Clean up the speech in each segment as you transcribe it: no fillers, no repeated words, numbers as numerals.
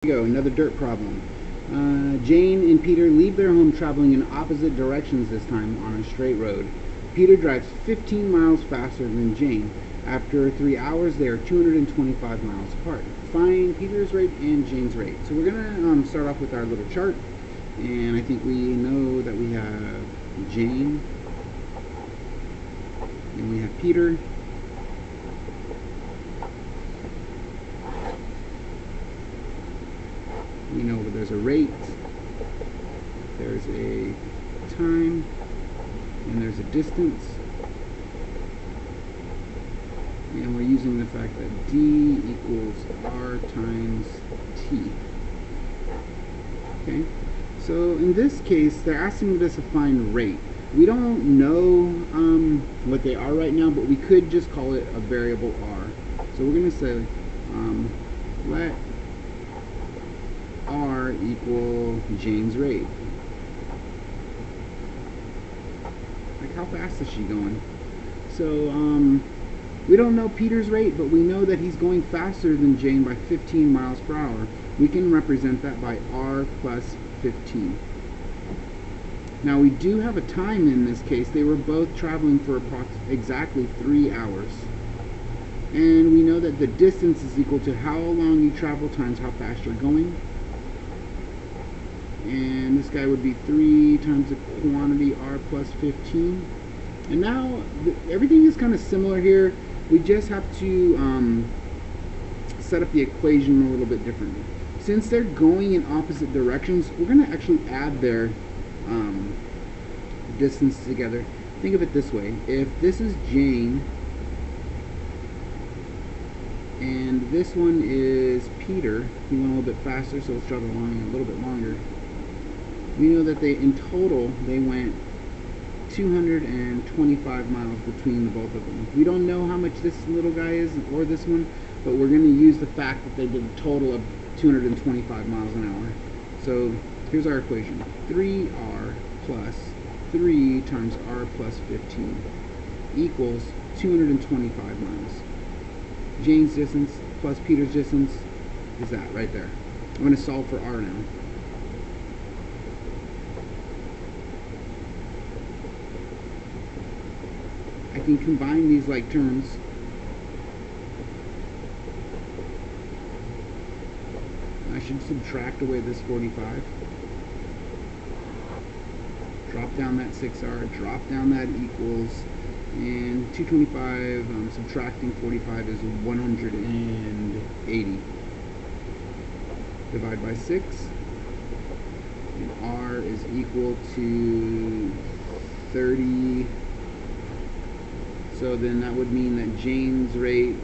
Here we go, another dirt problem. Jane and Peter leave their home traveling in opposite directions this time on a straight road. Peter drives 15 miles faster than Jane. After 3 hours, they are 225 miles apart. Find Peter's rate and Jane's rate. So we're going to start off with our little chart. And I think we know that we have Jane. And we have Peter. We know that there's a rate, there's a time, and there's a distance. And we're using the fact that D equals R times T. Okay? So in this case, they're asking us to find rate. We don't know what they are right now, but we could just call it a variable R. So we're going to say let R equal Jane's rate. Like, how fast is she going? So we don't know Peter's rate, but we know that he's going faster than Jane by 15 miles per hour. We can represent that by R plus 15. Now we do have a time in this case. They were both traveling for exactly 3 hours. And we know that the distance is equal to how long you travel times how fast you're going. And this guy would be 3 times the quantity R plus 15. And now everything is kind of similar here. We just have to set up the equation a little bit differently. Since they're going in opposite directions, we're going to actually add their distance together. Think of it this way. If this is Jane and this one is Peter, he went a little bit faster, so let's draw the line a little bit longer. We know that in total they went 225 miles between the both of them. We don't know how much this little guy is or this one, but we're going to use the fact that they did a total of 225 miles an hour. So here's our equation. 3R plus 3 times R plus 15 equals 225 miles. Jane's distance plus Peter's distance is that right there. I'm going to solve for R now. I can combine these like terms. I should subtract away this 45. Drop down that 6R, drop down that equals, and 225 subtracting 45 is 180. Divide by 6, and R is equal to 30. So then that would mean that Jane's rate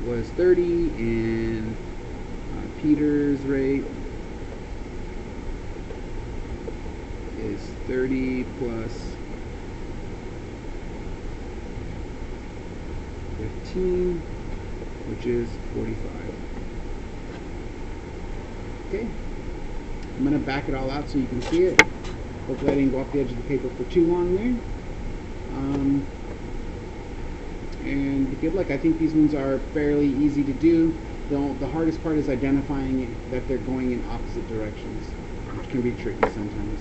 was 30 and Peter's rate is 30 plus 15, which is 45. Okay, I'm going to back it all out so you can see it. Hopefully I didn't go off the edge of the paper for too long there. And good luck. I think these ones are fairly easy to do. The hardest part is identifying that they're going in opposite directions, which can be tricky sometimes.